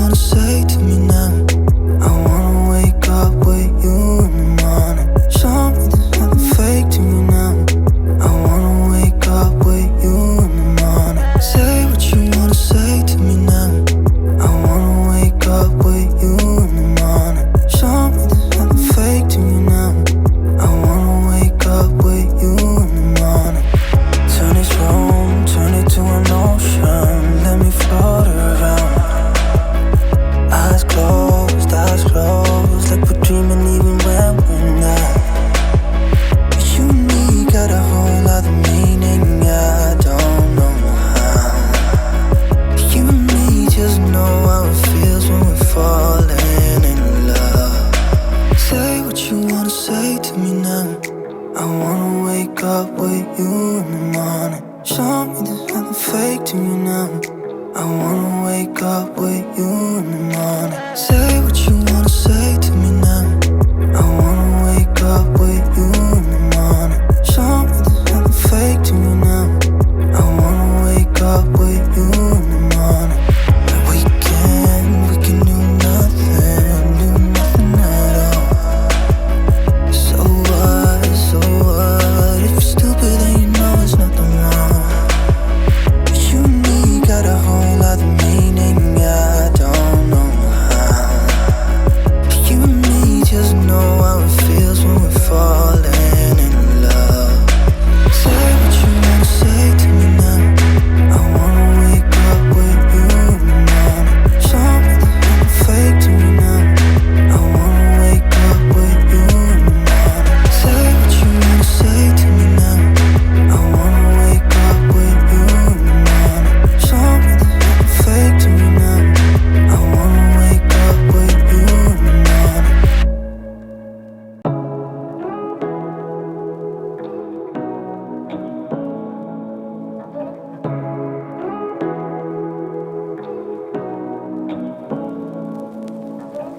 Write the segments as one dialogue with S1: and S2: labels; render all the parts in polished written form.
S1: wanna say to me now. I wanna wake up with you in the morning. Show me there's nothing fake to me now. I wanna wake up with you in the morning. Say what you wanna say to me now. I wanna wake up with you in the morning. Show me there's nothing fake to me now. I wanna wake up with you in the morning. Turn this room, turn it to an ocean. Let me float around. Eyes closed, like we're dreaming even when we're not. You and me got a whole other meaning, I don't know how. You and me just know how it feels when we're falling in love. Say what you wanna say to me now. I wanna wake up with you in the morning. Show me there's nothing fake to me now. I wanna wake up with you in the morning. Say what you wanna say to me now. I wanna wake up with you in the morning. Show me there's nothing fake to me now. I wanna wake up with you in the morning. We can do nothing at all. So what, if you're stupid then you know there's nothing wrong. But you and me got a whole other meaning, I don't know how. But you and me just know how it feels when we're falling in love. Say what you wanna say to me now. I wanna wake up with you in the morning. Show me there's nothing fake to me now. I wanna wake up with you in the morning. Say what you wanna say to me now. I wanna wake up with you in the morning. Show me there's nothing fake to me now. I wanna wake up with you in the morning.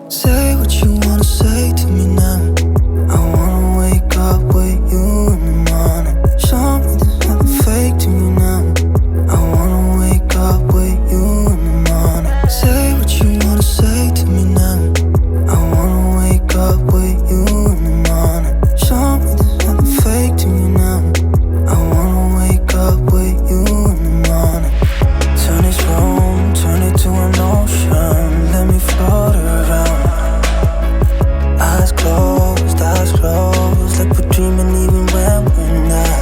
S1: Say what you wanna say to me now. I wanna wake up with you in the morning. Show me there's nothing fake to me now. I wanna wake up with you in the morning. Say what you wanna say to me now. I wanna wake up with you in the morning. Show me there's nothing fake to me now. I wanna wake up with you in the morning. Turn this room, turn it to an ocean. Let me float around. Eyes closed, like we're dreaming even when we're not.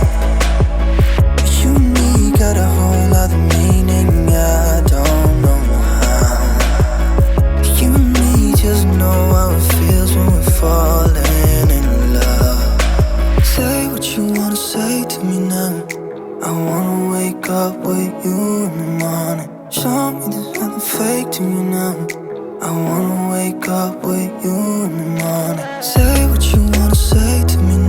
S1: But you and me got a whole other meaning, I don't know how. But you and me just know how it feels when we're falling in love. Say what you wanna say to me now. I wanna wake up with you in the morning. Show me there's nothing fake to me now. I wanna wake up with you in the morning. Say what you wanna say to me now.